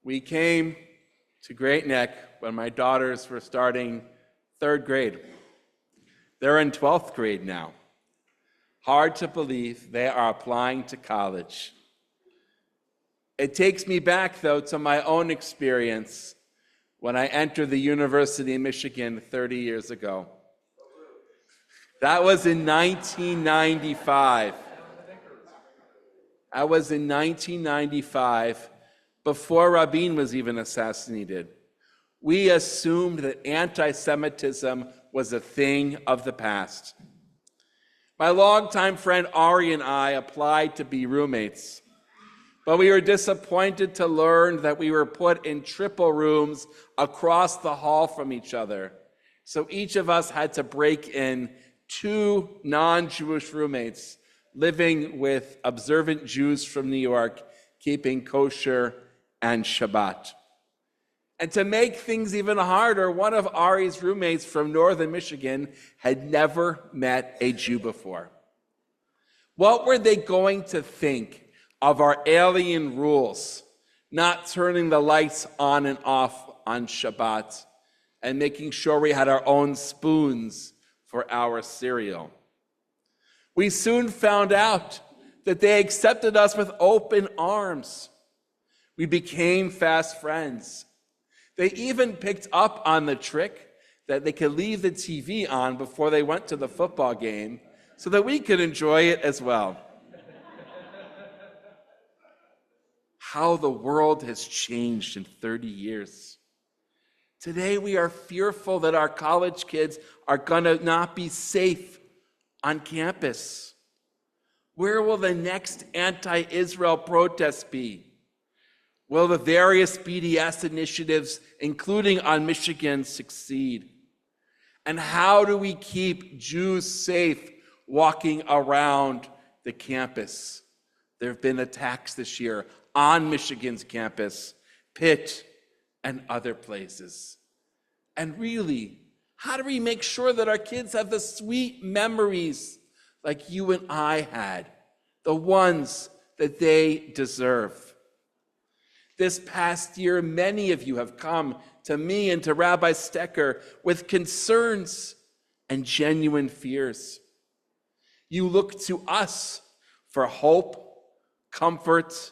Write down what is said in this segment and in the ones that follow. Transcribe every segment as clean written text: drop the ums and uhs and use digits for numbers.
We came to Great Neck when my daughters were starting third grade. They're in 12th grade now. Hard to believe they are applying to college. It takes me back, though, to my own experience when I entered the University of Michigan 30 years ago. That was in 1995. That was in 1995, before Rabbi was even assassinated. We assumed that anti-Semitism was a thing of the past. My longtime friend Ari and I applied to be roommates, but we were disappointed to learn that we were put in triple rooms across the hall from each other. So each of us had to break in two non-Jewish roommates living with observant Jews from New York, keeping kosher and Shabbat. And to make things even harder, one of Ari's roommates from northern Michigan had never met a Jew before. What were they going to think of our alien rules, not turning the lights on and off on Shabbat, and making sure we had our own spoons for our cereal? We soon found out that they accepted us with open arms. We became fast friends. They even picked up on the trick that they could leave the TV on before they went to the football game so that we could enjoy it as well. How the world has changed in 30 years. Today we are fearful that our college kids are going to not be safe on campus. Where will the next anti-Israel protests be? Will the various BDS initiatives, including on Michigan, succeed? And how do we keep Jews safe walking around the campus? There have been attacks this year on Michigan's campus, Pitt, and other places. And really, how do we make sure that our kids have the sweet memories like you and I had, the ones that they deserve? This past year, many of you have come to me and to Rabbi Stecker with concerns and genuine fears. You look to us for hope, comfort,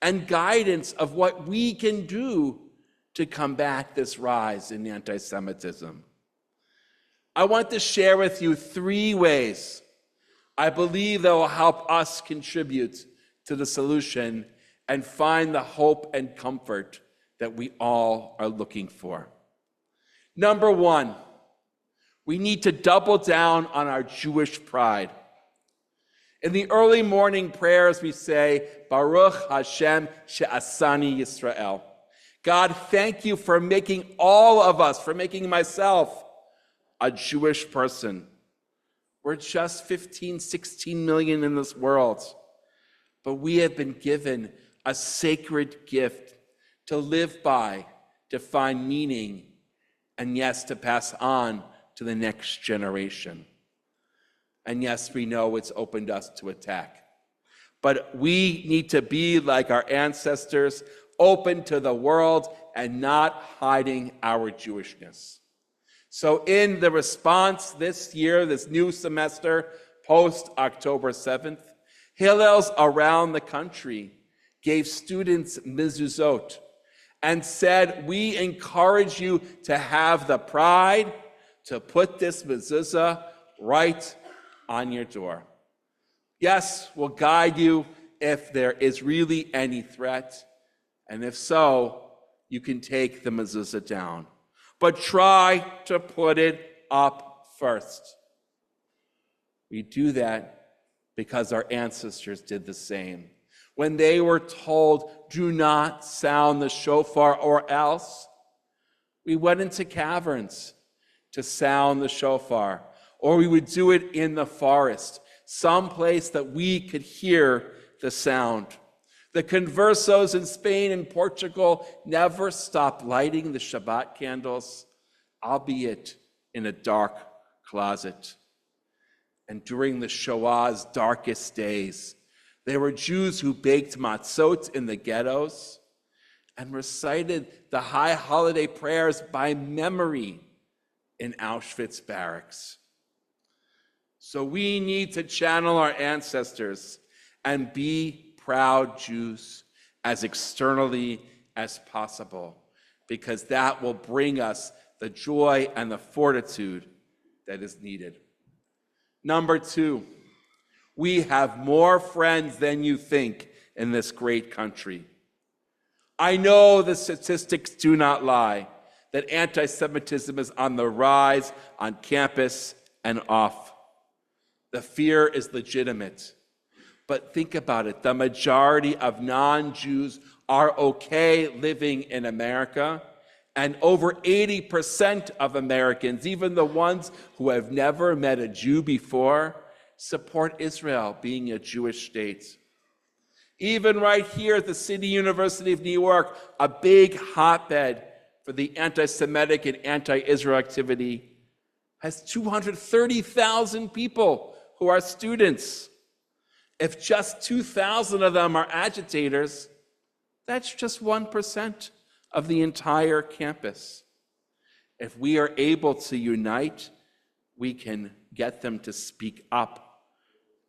and guidance of what we can do to combat this rise in anti-Semitism. I want to share with you 3 ways I believe that will help us contribute to the solution and find the hope and comfort that we all are looking for. Number 1, we need to double down on our Jewish pride. In the early morning prayers, we say, Baruch Hashem she'asani Yisrael. God, thank you for making all of us, for making myself a Jewish person. We're just 15, 16 million in this world, but we have been given a sacred gift to live by, to find meaning, and yes, to pass on to the next generation. And yes, we know it's opened us to attack. But we need to be like our ancestors, open to the world and not hiding our Jewishness. So in the response this year, this new semester, post-October 7th, Hillels around the country gave students mezuzot and said, we encourage you to have the pride to put this mezuzah right on your door. Yes, we'll guide you if there is really any threat, and if so, you can take the mezuzah down. But try to put it up first. We do that because our ancestors did the same. When they were told, do not sound the shofar or else, we went into caverns to sound the shofar, or we would do it in the forest, someplace that we could hear the sound. The conversos in Spain and Portugal never stopped lighting the Shabbat candles, albeit in a dark closet. And during the Shoah's darkest days, there were Jews who baked matzot in the ghettos, and recited the high holiday prayers by memory in Auschwitz barracks. So we need to channel our ancestors and be proud Jews as externally as possible, because that will bring us the joy and the fortitude that is needed. Number 2, we have more friends than you think in this great country. I know the statistics do not lie, that anti-Semitism is on the rise on campus and off. The fear is legitimate. But think about it. The majority of non-Jews are okay living in America, and over 80% of Americans, even the ones who have never met a Jew before, support Israel being a Jewish state. Even right here at the City University of New York, a big hotbed for the anti-Semitic and anti-Israel activity, has 230,000 people who are students. If just 2,000 of them are agitators, that's just 1% of the entire campus. If we are able to unite, we can get them to speak up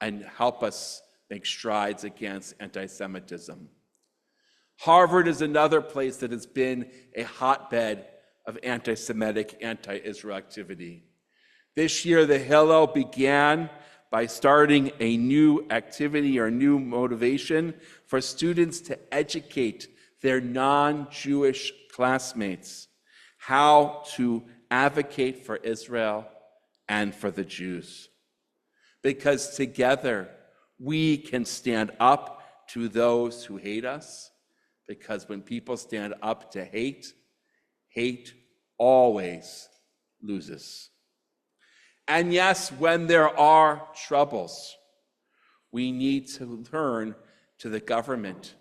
and help us make strides against anti-Semitism. Harvard is another place that has been a hotbed of anti-Semitic, anti-Israel activity. This year, the Hillel began by starting a new activity or new motivation for students to educate their non-Jewish classmates how to advocate for Israel and for the Jews. Because together we can stand up to those who hate us, because when people stand up to hate, hate always loses. And yes, when there are troubles, we need to turn to the government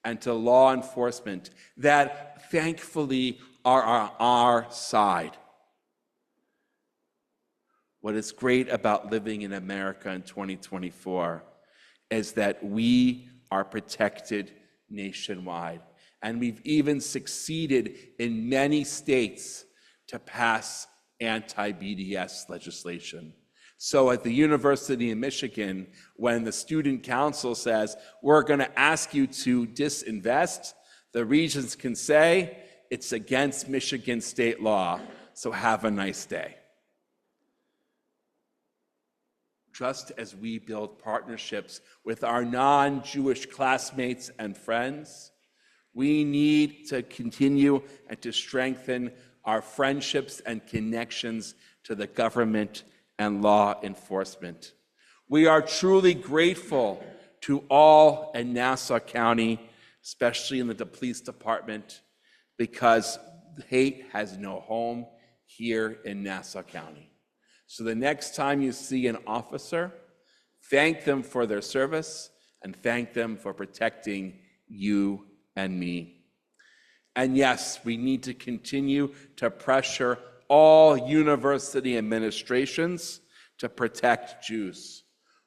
and to law enforcement that thankfully are on our side. What is great about living in America in 2024 is that we are protected nationwide. And we've even succeeded in many states to pass anti-BDS legislation. So at the University of Michigan, when the student council says, we're going to ask you to disinvest, the regents can say, it's against Michigan state law, so have a nice day. Just as we build partnerships with our non-Jewish classmates and friends, we need to continue and to strengthen our friendships and connections to the government and law enforcement. We are truly grateful to all in Nassau County, especially in the police department, because hate has no home here in Nassau County. So the next time you see an officer, thank them for their service and thank them for protecting you and me. And yes, we need to continue to pressure all university administrations to protect Jews.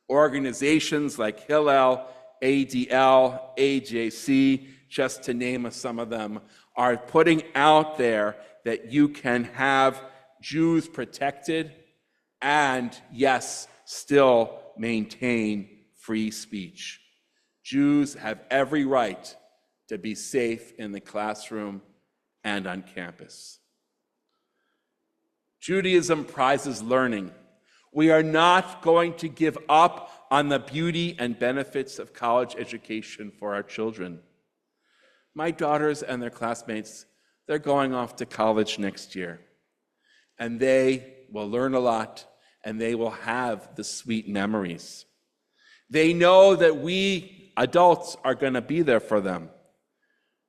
Organizations like Hillel, ADL, AJC, just to name some of them, are putting out there that you can have Jews protected and, yes, still maintain free speech. Jews have every right to be safe in the classroom and on campus. Judaism prizes learning. We are not going to give up on the beauty and benefits of college education for our children. My daughters and their classmates, they're going off to college next year, and they will learn a lot, and they will have the sweet memories. They know that we adults are going to be there for them.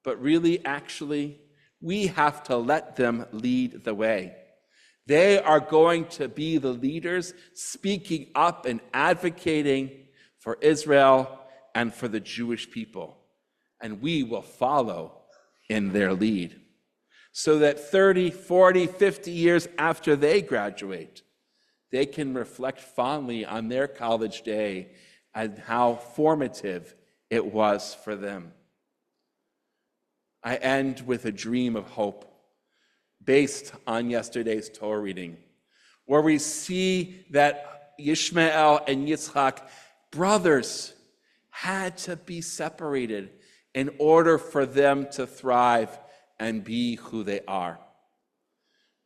But really, actually, we have to let them lead the way. They are going to be the leaders speaking up and advocating for Israel and for the Jewish people. And we will follow in their lead so that 30, 40, 50 years after they graduate, they can reflect fondly on their college day and how formative it was for them. I end with a dream of hope based on yesterday's Torah reading, where we see that Ishmael and Yitzchak, brothers, had to be separated in order for them to thrive and be who they are.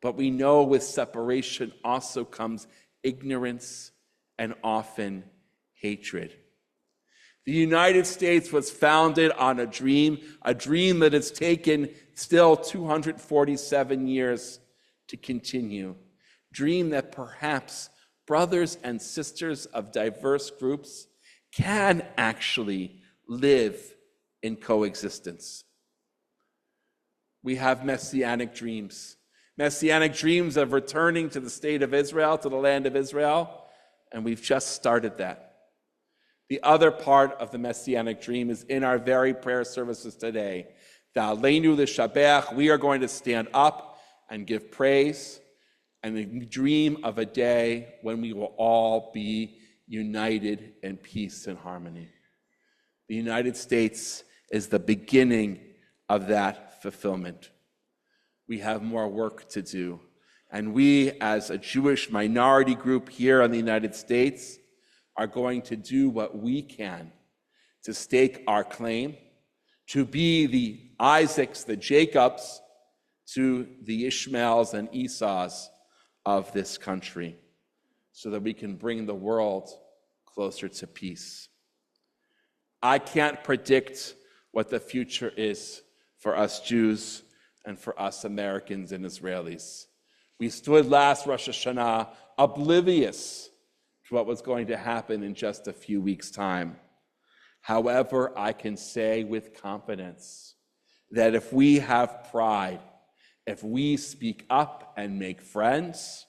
But we know with separation also comes ignorance and often hatred. The United States was founded on a dream that has taken still 247 years to continue. Dream that perhaps brothers and sisters of diverse groups can actually live in coexistence. We have messianic dreams of returning to the state of Israel, to the land of Israel, and we've just started that. The other part of the messianic dream is in our very prayer services today. V'aleinu l'shabeach, we are going to stand up and give praise and dream of a day when we will all be united in peace and harmony. The United States is the beginning of that fulfillment. We have more work to do. And we, as a Jewish minority group here in the United States, are going to do what we can to stake our claim, to be the Isaacs, the Jacobs, to the Ishmaels and Esau's of this country, so that we can bring the world closer to peace. I can't predict what the future is for us Jews and for us Americans and Israelis. We stood last Rosh Hashanah oblivious to what was going to happen in just a few weeks' time. However, I can say with confidence that if we have pride, if we speak up and make friends,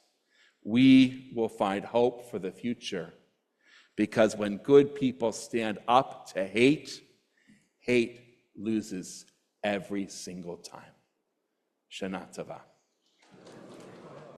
we will find hope for the future. Because when good people stand up to hate, hate loses every single time. Shana Tova.